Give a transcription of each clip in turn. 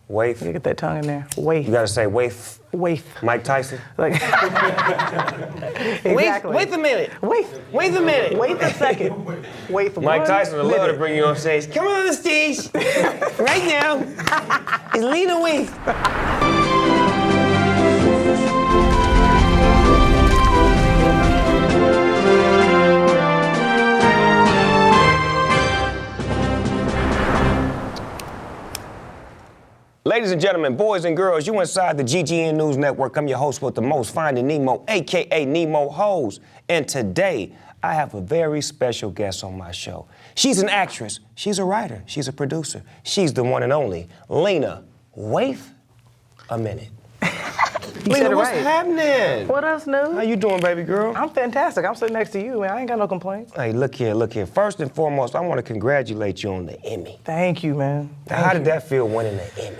Waithe. You get that tongue in there. Waithe. You gotta say Waithe. Waithe. Mike Tyson. Like, exactly. Wait a minute. Wait a minute. Wait a second. Wait Mike Tyson would love to bring you on stage. Come on the stage. Right now. It's Lena Waithe. Ladies and gentlemen, boys and girls, you inside the GGN News Network. I'm your host with the most, Finding Nemo, AKA Nemo Hose. And today, I have a very special guest on my show. She's an actress, she's a writer, she's a producer. She's the one and only Lena Waithe. A minute. Lena, what's happening? What up, Snoop? How you doing, baby girl? I'm fantastic. I'm sitting next to you, man. I ain't got no complaints. Hey, look here. First and foremost, I want to congratulate you on the Emmy. Thank you, man. How did that feel winning the Emmy?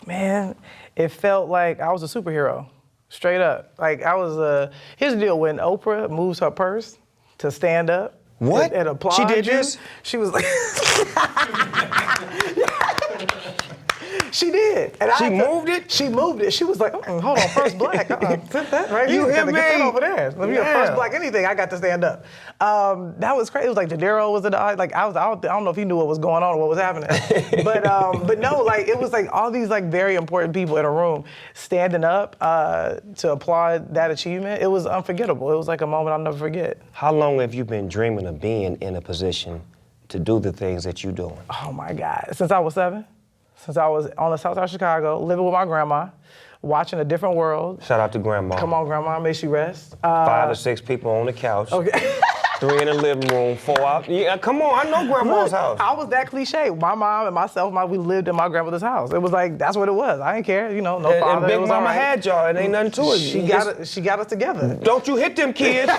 Man, it felt like I was a superhero, straight up. Like I was here's the deal, when Oprah moves her purse to stand up. What? And applaud She did you, this? She was like, she did. And She moved it? She moved it. She was like, hold on, first black. Sit that right You here. hear Get me? that over there. Let me get first black anything. I got to stand up. That was crazy. It was like De Niro was in the audience. Like I don't know if he knew what was going on or what was happening. but no, like it was like all these like very important people in a room standing up to applaud that achievement. It was unforgettable. It was like a moment I'll never forget. How long have you been dreaming of being in a position to do the things that you're doing? Oh my God, since I was 7. Since I was on the south side of Chicago, living with my grandma, watching a different world. Shout out to Grandma. Come on, Grandma, may she rest. 5 or 6 people on the couch. Okay. 3 in the living room, 4 out. Yeah, come on, I know Grandma's house. I was that cliche. My mom and myself, we lived in my grandmother's house. It was like, that's what it was. I didn't care, no father. And Big it was Mama all right. had y'all, and ain't nothing to it. She got us together. Don't you hit them kids.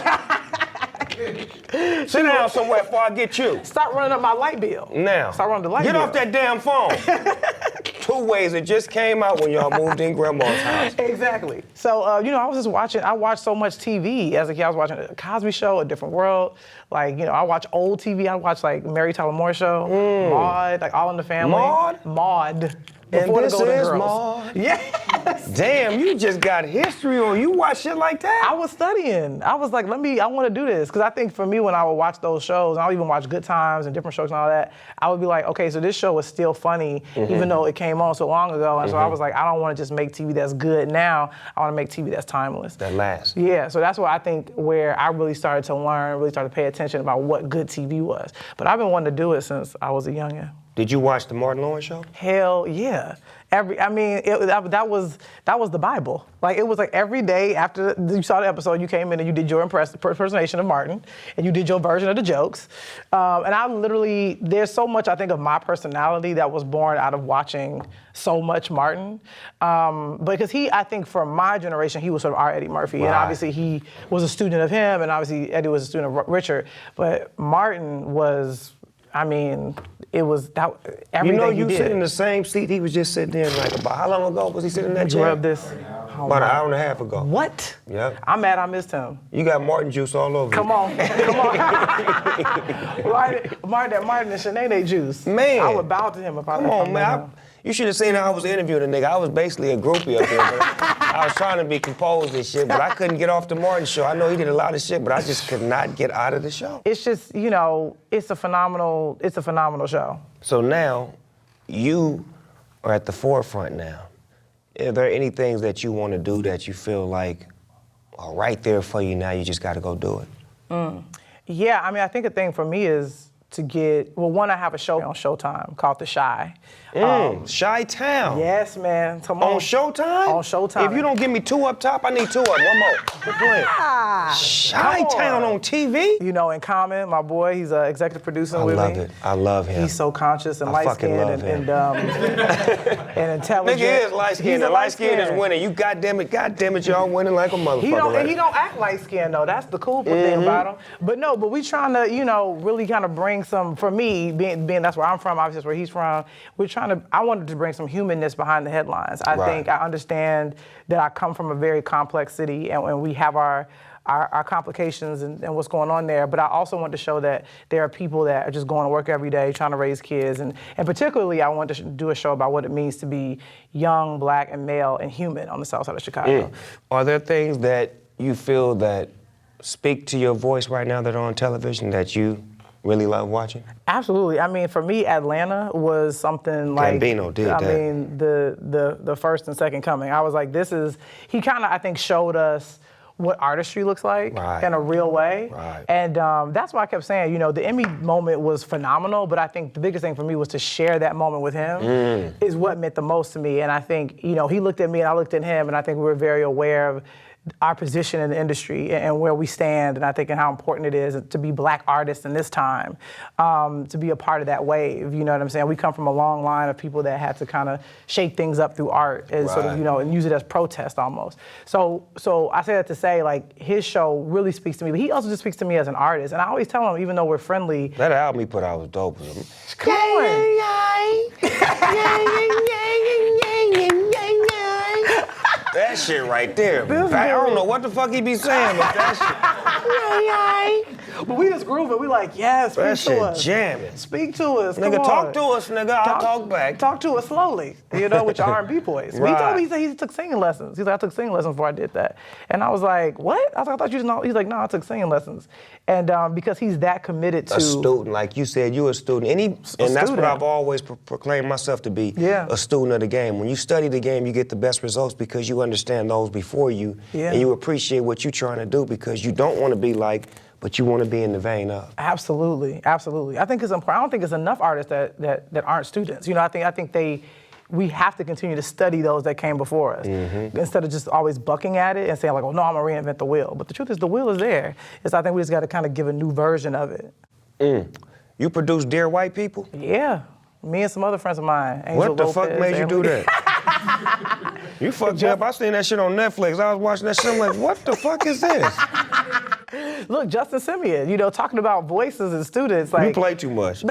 Sit down somewhere before I get you. Stop running up my light bill. Now, Stop running the light bill. Get off that damn phone. 2 ways it just came out when y'all moved in Grandma's house. Exactly. So, I was just watching, I watched so much TV as a kid. I was watching a Cosby Show, A Different World. Like, I watch old TV. I watch like Mary Tyler Moore Show, Maude, like All in the Family. Maude? Maude. And Before this the Golden is Girls. Maude. Yes. Damn, you just got history on you watch shit like that? I was studying. I was like, I want to do this. Because I think for me, when I would watch those shows, and I would even watch Good Times and different shows and all that, I would be like, okay, so this show is still funny, even though it came on so long ago. And so I was like, I don't want to just make TV that's good now. I want to make TV that's timeless. That lasts. Yeah, so that's what I think where I really started to learn, really started to pay attention about what good TV was. But I've been wanting to do it since I was a youngin'. Did you watch the Martin Lawrence show? Hell yeah. That was the Bible. Like it was like every day after you saw the episode, you came in and you did your impersonation of Martin, and you did your version of the jokes. And I literally, there's so much I think of my personality that was born out of watching so much Martin. Because I think for my generation, he was sort of our Eddie Murphy. Right. And obviously he was a student of him, and obviously Eddie was a student of Richard. But Martin was, it was that everything You he did. sit in the same seat he was just sitting in, like about how long ago was he sitting in that Would you chair? rub this? Oh, About an hour and a half ago. What? Yep. I'm mad I missed him. You got Martin juice all over Come you. on. Martin and Shanae juice. Man. I would bow to him if I Come on, man. You should have seen how I was interviewing the nigga. I was basically a groupie up there. I was trying to be composed and shit, but I couldn't get off the Martin show. I know he did a lot of shit, but I just could not get out of the show. It's just, it's a phenomenal show. So now, you are at the forefront now. Are there any things that you want to do that you feel like are right there for you now, you just got to go do it? Yeah, I think a thing for me is to get, one, I have a show on Showtime called The Chi. Chi-Town. Yes, man. Come on. On Showtime? On Showtime. If you don't give me 2 up top, I need 2 up. One more. Quit playing. Chi-Town on TV? In Common, my boy, he's an executive producer with me. I love it. I love him. He's so conscious and I fucking light-skinned love and intelligent. Nigga is light-skinned. He's The light-skinned is winning. You goddamn it, y'all winning like a motherfucker. And he don't act light-skinned though. That's the cool thing about him. But we trying to, really kind of bring some, for me, being that's where I'm from, obviously that's where he's from, I wanted to bring some humanness behind the headlines. I think I understand that I come from a very complex city and we have our our complications and what's going on there. But I also want to show that there are people that are just going to work every day trying to raise kids. And particularly, I want to do a show about what it means to be young, Black, and male and human on the south side of Chicago. Are there things that you feel that speak to your voice right now that are on television that you really love watching? Absolutely. I mean, for me, Atlanta was something like Gambino did that. I mean, the first and second coming. I was like, he kind of, I think, showed us what artistry looks like in a real way. Right. And that's why I kept saying, the Emmy moment was phenomenal, but I think the biggest thing for me was to share that moment with him is what meant the most to me. And I think, he looked at me and I looked at him, and I think we were very aware of our position in the industry and where we stand, and I think and how important it is to be Black artists in this time, to be a part of that wave. You know what I'm saying? We come from a long line of people that had to kind of shake things up through art and sort of, and use it as protest almost. So I say that to say, like, his show really speaks to me, but he also just speaks to me as an artist. And I always tell him, even though we're friendly. That album he put out was dope. Come on. That shit right there. I don't know what the fuck he be saying, but that shit. But we just grooving. We like, yes, speak That to shit us. jamming. Speak to us. Nigga, Come talk on. to us, nigga. I'll talk back. Talk to us slowly, with your R&B voice. Right. He told me, he said he took singing lessons. He's like, I took singing lessons before I did that. And I was like, what? I was like, I thought you just know. He's like, no, I took singing lessons. And because he's that committed to. A student, like you said, you're a student. And that's what I've always proclaimed myself to be, a student of the game. When you study the game, you get the best results because you understand those before you, and you appreciate what you're trying to do because you don't want to be like, but you want to be in the vein of. Absolutely, absolutely. I think it's important. I don't think it's enough artists that aren't students. I think we have to continue to study those that came before us instead of just always bucking at it and saying like, oh no, I'm gonna reinvent the wheel. But the truth is, the wheel is there. I think we just got to kind of give a new version of it. You produce Dear White People? Yeah, me and some other friends of mine. Angel What the Lopez, fuck made you do that? You fucked me up. I seen that shit on Netflix. I was watching that shit. I'm like, what the fuck is this? Look, Justin Simeon, talking about voices and students. Like, You play too much.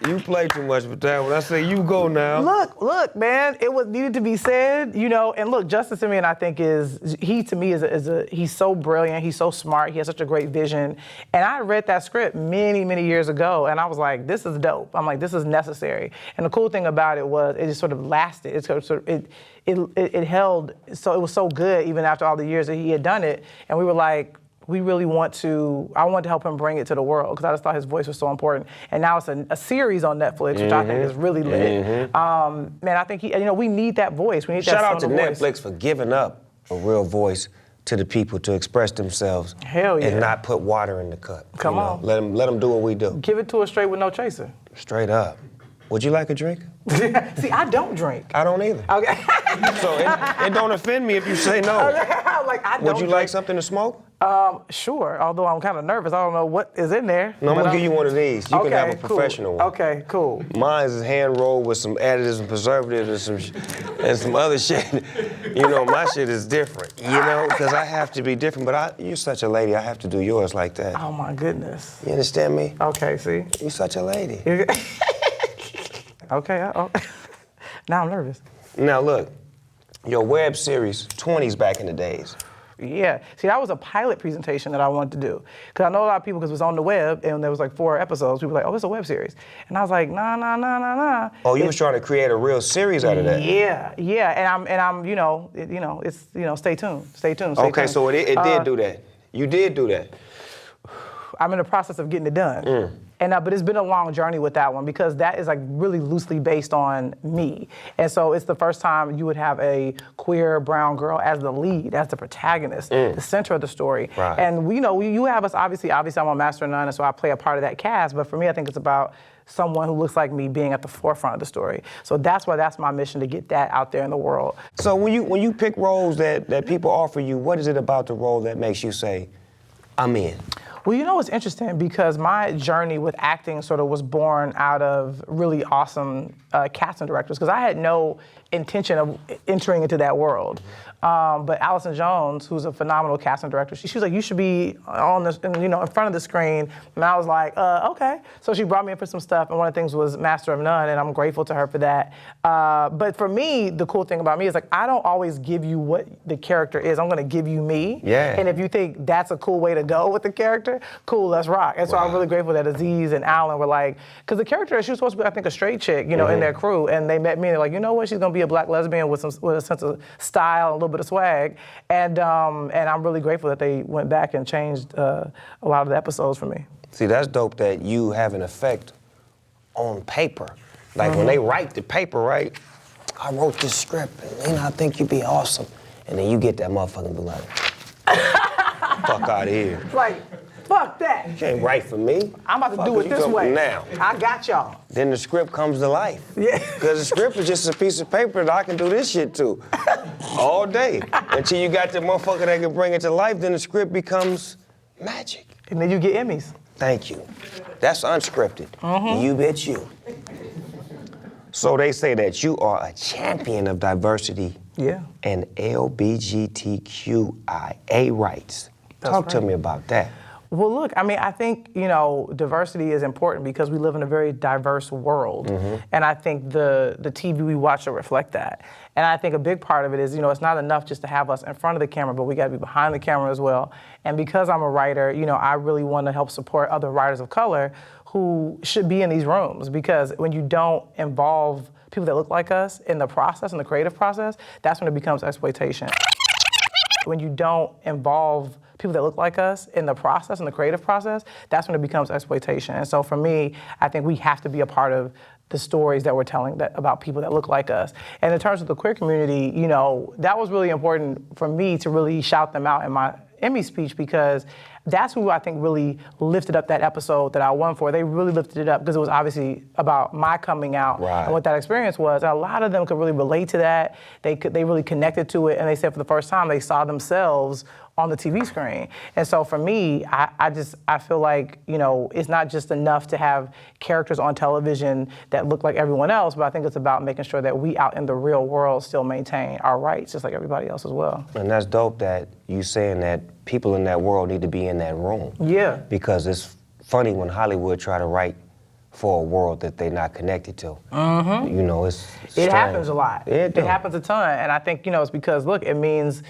You play too much with that one. I say, you go now. Look, man, it was needed to be said, and look, Justin Simeon, I think he's so brilliant, he's so smart, he has such a great vision. And I read that script many, many years ago, and I was like, this is dope. I'm like, this is necessary. And the cool thing about it was it just sort of lasted. It held, so it was so good even after all the years that he had done it. And we were like, I want to help him bring it to the world because I just thought his voice was so important. And now it's a series on Netflix, which I think is really lit. Man, I think we need that voice. We need Shout that out to voice. Netflix for giving up a real voice to the people to express themselves. Hell yeah. And not put water in the cup. Come on. Let them do what we do. Give it to us straight with no chaser. Straight up. Would you like a drink? See, I don't drink. I don't either. Okay. So it don't offend me if you say no. Would you like something to smoke? Sure, although I'm kind of nervous. I don't know what is in there. No, I'm gonna give you one of these. You can have a professional one. Okay, cool. Mine is hand rolled with some additives and preservatives and some other shit. My shit is different, because I have to be different. But you're such a lady, I have to do yours like that. Oh my goodness. You understand me? Okay, see? You're such a lady. Okay, now I'm nervous. Now look, your web series, 20s back in the days. Yeah, see, that was a pilot presentation that I wanted to do. Because I know a lot of people, because it was on the web, and there was like 4 episodes, people were like, oh, it's a web series. And I was like, nah. Oh, you was trying to create a real series out of that? Yeah, and I'm, stay tuned. Stay tuned. Okay, so it did do that. You did do that. I'm in the process of getting it done. But it's been a long journey with that one because that is like really loosely based on me. And so it's the first time you would have a queer brown girl as the lead, as the protagonist, the center of the story. Right. And you have us, obviously I'm a master of none, and so I play a part of that cast. But for me, I think it's about someone who looks like me being at the forefront of the story. So that's my mission, to get that out there in the world. So when you pick roles that people offer you, what is it about the role that makes you say, I'm in? Well, you know what's interesting, because my journey with acting sort of was born out of really awesome casting directors, because I had no intention of entering into that world. But Allison Jones, who's a phenomenal casting director, she was like, you should be on this, in front of the screen. And I was like, okay. So she brought me in for some stuff, and one of the things was Master of None, and I'm grateful to her for that. But for me, the cool thing about me is, like, I don't always give you what the character is. I'm gonna give you me. Yeah. And if you think that's a cool way to go with the character, cool, let's rock. And so I'm really grateful that Aziz and Alan were like, because the character, she was supposed to be, I think, a straight chick, in their crew, and they met me, and they're like, you know what, she's gonna be a black lesbian with a sense of style and a little bit of swag. And I'm really grateful that they went back and changed a lot of the episodes for me. See, that's dope that you have an effect on paper. Like when they write the paper, right? I wrote this script, and I think you'd be awesome. And then you get that motherfucker and be like, fuck out of here. Like, fuck that. You can't write for me. I'm about to Fuck do it, it you this come way. now. I got y'all. Then the script comes to life. Yeah. Because the script is just a piece of paper that I can do this shit to all day. Until you got the motherfucker that can bring it to life, then the script becomes magic. And then you get Emmys. Thank you. That's unscripted. You bet you. So they say that you are a champion of diversity and LGBTQIA rights. Talk to me about that. Well, look, I mean, I think, diversity is important because we live in a very diverse world. And I think the TV we watch will reflect that. And I think a big part of it is, it's not enough just to have us in front of the camera, but we got to be behind the camera as well. And because I'm a writer, I really want to help support other writers of color who should be in these rooms, because when you don't involve people that look like us in the process, in the creative process, that's when it becomes exploitation. When you don't involve people that look like us in the process, in the creative process, that's when it becomes exploitation. And so for me, I think we have to be a part of the stories that we're telling about people that look like us. And in terms of the queer community, that was really important for me to really shout them out in my Emmy speech, because that's who I think really lifted up that episode that I won for. They really lifted it up because it was obviously about my coming out and what that experience was. And a lot of them could really relate to that. They really connected to it, and they said for the first time they saw themselves on the TV screen. And so for me, I feel like, it's not just enough to have characters on television that look like everyone else, but I think it's about making sure that we out in the real world still maintain our rights just like everybody else as well. And that's dope that you saying that people in that world need to be in that room. Yeah. Because it's funny when Hollywood try to write for a world that they're not connected to. It's It happens a lot. It happens a ton. And I think, it's because, look, it means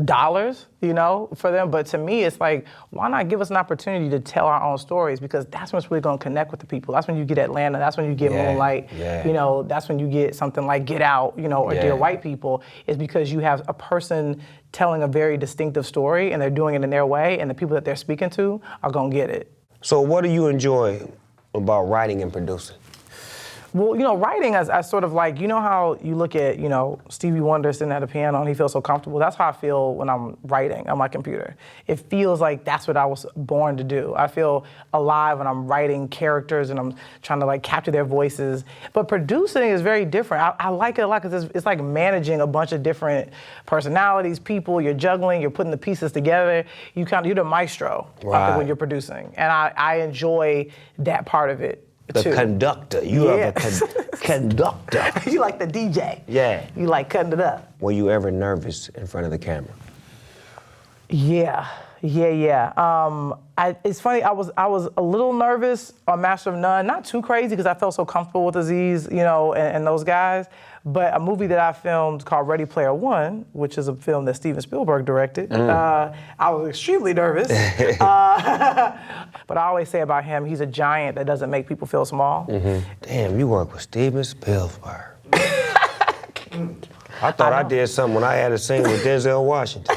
dollars, for them. But to me, it's like, why not give us an opportunity to tell our own stories? Because that's when it's really going to connect with the people. That's when you get Atlanta. That's when you get Moonlight. Yeah. That's when you get something like Get Out, or Dear White People. It's because you have a person telling a very distinctive story, and they're doing it in their way, and the people that they're speaking to are going to get it. So what do you enjoy about writing and producing? Well, writing, I sort of like, how you look at, Stevie Wonder sitting at a piano and he feels so comfortable. That's how I feel when I'm writing on my computer. It feels like that's what I was born to do. I feel alive when I'm writing characters and I'm trying to capture their voices. But producing is very different. I like it a lot because it's like managing a bunch of different personalities, people. You're juggling, you're putting the pieces together. You're the maestro I think, when you're producing. And I enjoy that part of it. The conductor. You are the conductor. You like the DJ. Yeah. You like cutting it up. Were you ever nervous in front of the camera? Yeah. It's funny, I was a little nervous on Master of None, not too crazy because I felt so comfortable with Aziz, and those guys. But a movie that I filmed called Ready Player One, which is a film that Steven Spielberg directed, I was extremely nervous. But I always say about him, he's a giant that doesn't make people feel small. Damn, you work with Steven Spielberg. I thought I did something when I had a scene with Denzel Washington.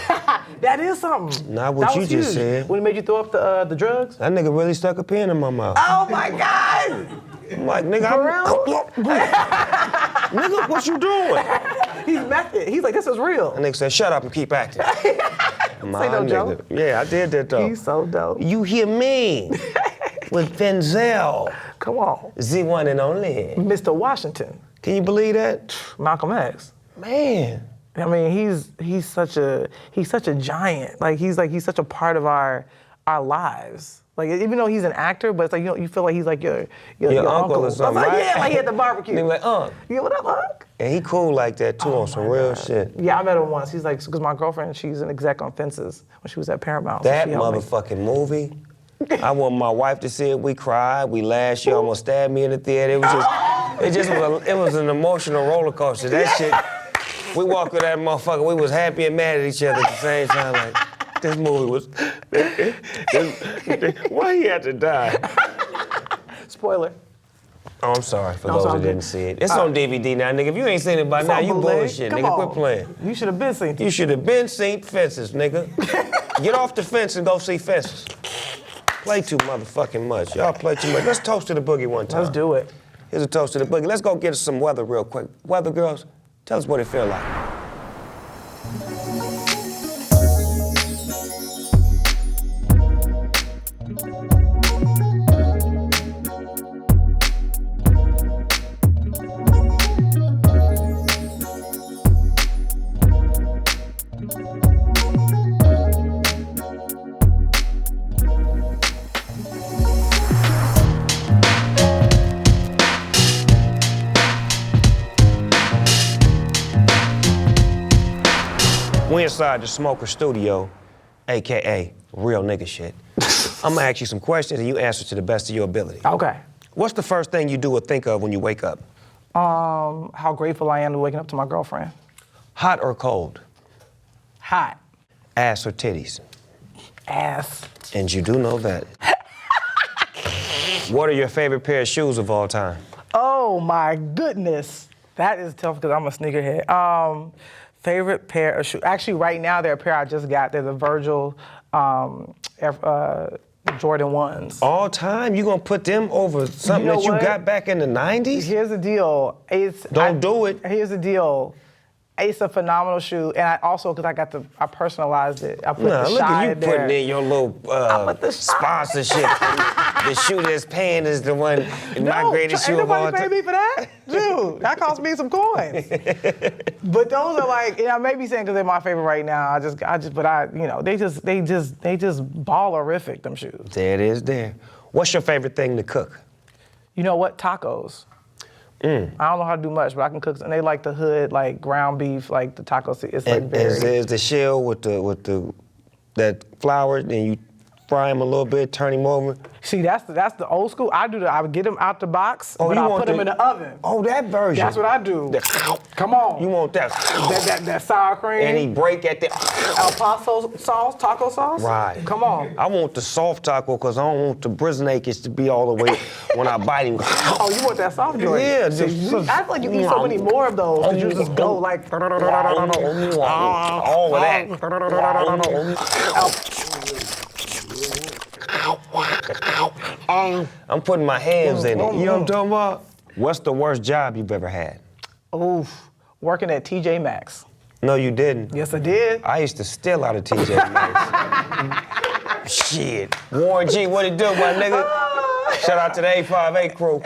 That is something. Not what that you was just huge. said. When he made you throw up the drugs? That nigga really stuck a pin in my mouth. Oh my God! I'm like, nigga, nigga, what you doing? He's method. He's like, this is real. And nigga said, shut up and keep acting. Say no joke. Yeah, I did that though. He's so dope. You hear me? With Denzel. Come on. The one and only. Mr. Washington. Can you believe that? Malcolm X. Man. I mean, he's such a giant. He's such a part of our lives. Like, even though he's an actor, but it's like, you feel like he's like your uncle or something, like, right? Yeah, like he at the barbecue. They be like, Yeah, what up, Unc? And he cool like that too on some real shit. Yeah, I met him once. He's like, because my girlfriend, she's an exec on Fences when she was at Paramount. That so she helped me. motherfucking movie. I want my wife to see it. We cried. We laughed. She almost stabbed me in the theater. It was an emotional roller coaster. That shit. We walked with that motherfucker. We was happy and mad at each other at the same time. Like, this movie was. Why he had to die? Spoiler. Oh, I'm sorry for those who didn't see it. It's on DVD now, nigga. If you ain't seen it by now, you bullshit, Come nigga. on. Quit playing. You should have been seen it. You should have been seen Fences, nigga. Get off the fence and go see Fences. Play too motherfucking much. Y'all play too much. Let's toast to the boogie one time. Let's do it. Here's a toast to the boogie. Let's go get us some weather real quick. Weather girls, tell us what it feel like. We inside the Smoker Studio, AKA real nigga shit. I'm gonna ask you some questions and you answer to the best of your ability. Okay. What's the first thing you do or think of when you wake up? How grateful I am to waking up to my girlfriend. Hot or cold? Hot. Ass or titties? Ass. And you do know that. What are your favorite pair of shoes of all time? Oh my goodness. That is tough because I'm a sneakerhead. Favorite pair of shoes. Actually, right now, they're a pair I just got. They're the Virgil Jordan 1s. All time? You gonna put them over something You know that you what? got back in the 90s? Here's the deal. Don't do it. Here's the deal. It's a phenomenal shoe, and I also, because I personalized it. I put Nah, the look shy at you in there. putting in your little put the shy. sponsorship. The shoe that's paying is the one, my greatest shoe of all Ain't nobody time. pay me for that? Dude, that cost me some coins. But those are like, I may be saying because they're my favorite right now. They just ballerific, them shoes. There it is there. What's your favorite thing to cook? You know what? Tacos. I don't know how to do much, but I can cook. And they like the hood, like ground beef, like the tacos. It's like very. Is the shell with that flour, and you fry them a little bit, turn them over? See, that's the old school. I would get them out the box, Oh, but you I want put them in the oven. Oh, that version. That's what I do. Come on. You want that? That sour cream. And he break at the. El Paso sauce, taco sauce. Right. Come on. I want the soft taco because I don't want the brisinakes to be all the way when I bite him. Oh, you want that soft joint? Yeah, See, just- I feel like you eat so many more of those because you just go like. All of that. I'm putting my hands in it. You know what I'm talking about? What's the worst job you've ever had? Oof. Working at TJ Maxx. No, you didn't. Yes, I did. I used to steal out of TJ Maxx. Shit. Warren G, what it do, my nigga? Shout out to the 858 crew.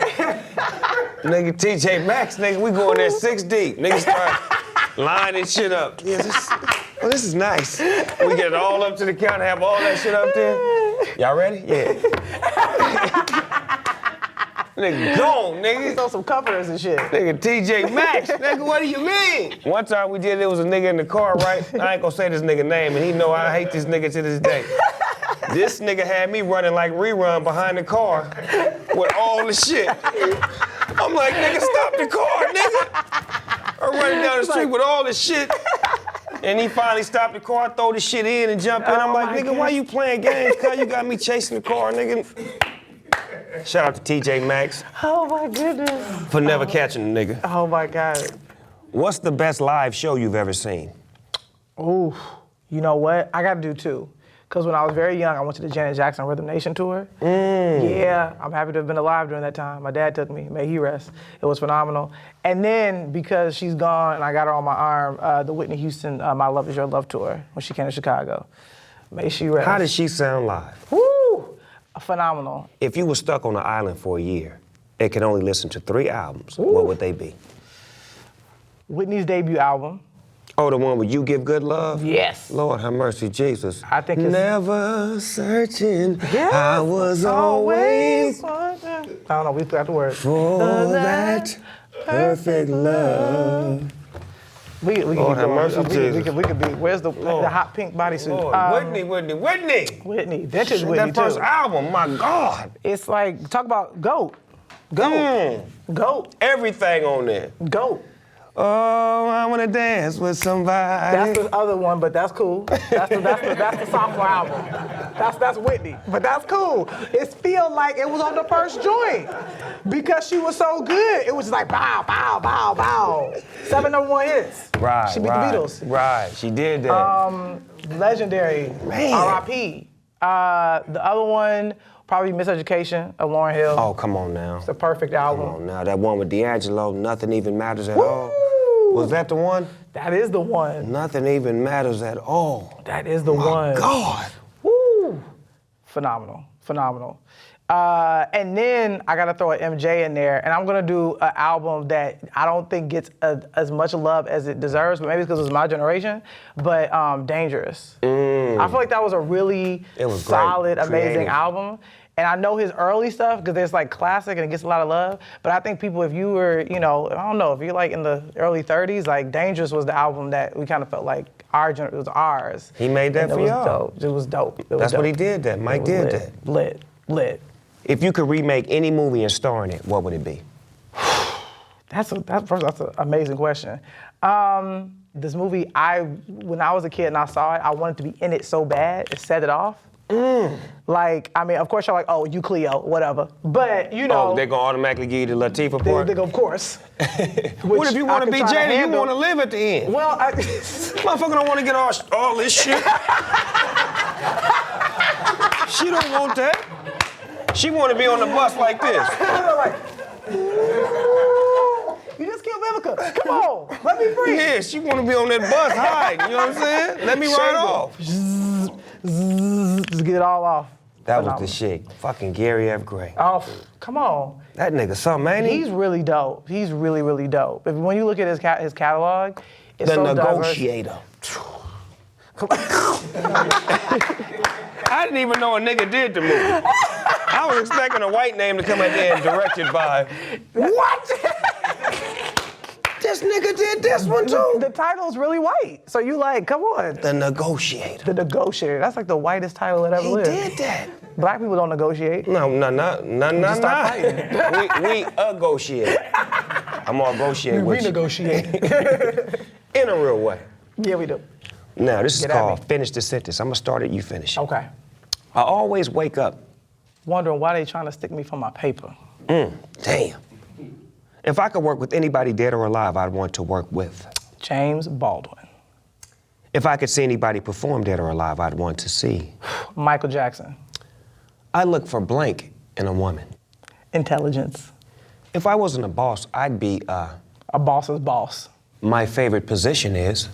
Nigga, TJ Maxx, nigga, we going there 6 deep. Niggas start lining shit up. Yeah, this is nice. We get it all up to the counter, have all that shit up there. Y'all ready? Yeah. Nigga, gone, nigga. Throw some comforters and shit. Nigga, TJ Maxx, nigga, what do you mean? One time we did, there was a nigga in the car, right? I ain't gonna say this nigga name, and he know I hate this nigga to this day. This nigga had me running like rerun behind the car with all the shit. I'm like, nigga, stop the car, nigga. I'm running down the street with all the shit. And he finally stopped the car, throw the shit in and jump in. I'm like, nigga, why you playing games? Cause you got me chasing the car, nigga. Shout out to TJ Maxx Oh my goodness. for never catching the nigga. Oh my God. What's the best live show you've ever seen? Ooh. You know what? I gotta do two. Because when I was very young, I went to the Janet Jackson Rhythm Nation tour. Yeah, I'm happy to have been alive during that time. My dad took me, may he rest. It was phenomenal. And then, because she's gone and I got her on my arm, the Whitney Houston My Love Is Your Love tour when she came to Chicago. May she rest. How did she sound live? Woo! Phenomenal. If you were stuck on an island for a year and could only listen to 3 albums, what would they be? Whitney's debut album. Oh, the one where you give good love? Yes. Lord have mercy, Jesus. I think it's... Never searching, Yes. I was always I don't know, we forgot the word. for that perfect love. We can Lord keep have going. mercy, Jesus. We could be, where's the hot pink bodysuit? Lord, Whitney. Whitney, vintage Shit, Whitney that first too. album, my God. It's like, talk about GOAT. GOAT. GOAT. Everything on there. GOAT. Oh, I wanna dance with somebody. That's the other one, but that's cool. That's the sophomore album. That's Whitney, but that's cool. It feels like it was on the first joint because she was so good. It was just like bow, bow, bow, bow. 7 #1 hits. Right, She beat the Beatles. Right, she did that. Legendary. Man. R.I.P. The other one, probably Miseducation of Lauryn Hill. Oh, come on now. It's a perfect album. Come on now, that one with D'Angelo, Nothing Even Matters at All. Was that the one? That is the one. Nothing Even Matters at All. That is the one. God. Woo! Phenomenal, phenomenal. And then I gotta throw an MJ in there, and I'm gonna do an album that I don't think gets as much love as it deserves, but maybe it's because it was my generation, but Dangerous. I feel like that was a really solid, great, amazing creative. album. And I know his early stuff because it's like classic and it gets a lot of love. But I think people, if you were, I don't know, if you're like in the early 30s, like Dangerous was the album that we kind of felt like it was ours. He made that And for it was y'all. dope. It was dope. It was That's what dope. he did that. Mike It was did lit, that. Lit. If you could remake any movie and star in it, what would it be? That's an amazing question. This movie, when I was a kid and I saw it, I wanted to be in it so bad, it set it off. Like, I mean, of course, you're like, oh, you Cleo, whatever. But, Oh, they're gonna automatically give you the Latifah part? they go, of course. What if you want to be Jada? You handle. want to live at the end? Well, Motherfucker don't want to get all this shit. She don't want that. She want to be on the bus like this. like, you just killed Vivica. Come on, let me free. Yeah, she want to be on that bus hiding. You know what I'm saying? Let me ride off. Just get it all off. That was the shit. Fucking Gary F. Gray. Oh, come on. That nigga something, ain't he? He's really dope. He's really, really dope. When you look at his catalog, it's The so Negotiator. I didn't even know a nigga did the movie. I was expecting a white name to come at the end directed by. What? This nigga did this one too? The title's really white. So you like, come on. The Negotiator. The Negotiator. That's like the whitest title that ever He lived. did that. Black people don't negotiate. No. start fighting. We negotiate. I'm gonna negotiate with you. Renegotiate. In a real way. Yeah, we do. Now, this is Get at called me. Finish the Sentence. I'm gonna start it, you finish it. Okay. I always wake up. Wondering why they trying to stick me for my paper. Damn. If I could work with anybody dead or alive, I'd want to work with. James Baldwin. If I could see anybody perform dead or alive, I'd want to see. Michael Jackson. I look for blank in a woman. Intelligence. If I wasn't a boss, I'd be, A boss's boss. my favorite position is,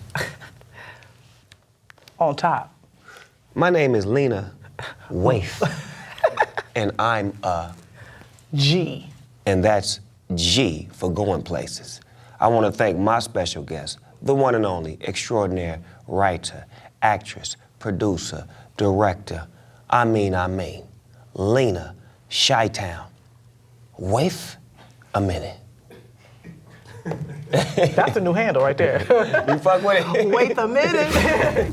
On top. my name is Lena Waithe, and I'm a, G. and that's G for going places. I want to thank my special guest, the one and only extraordinaire writer, actress, producer, director, I mean, Lena Chi-Town. Waithe a minute. That's a new handle right there. You fuck with it? Wait a minute.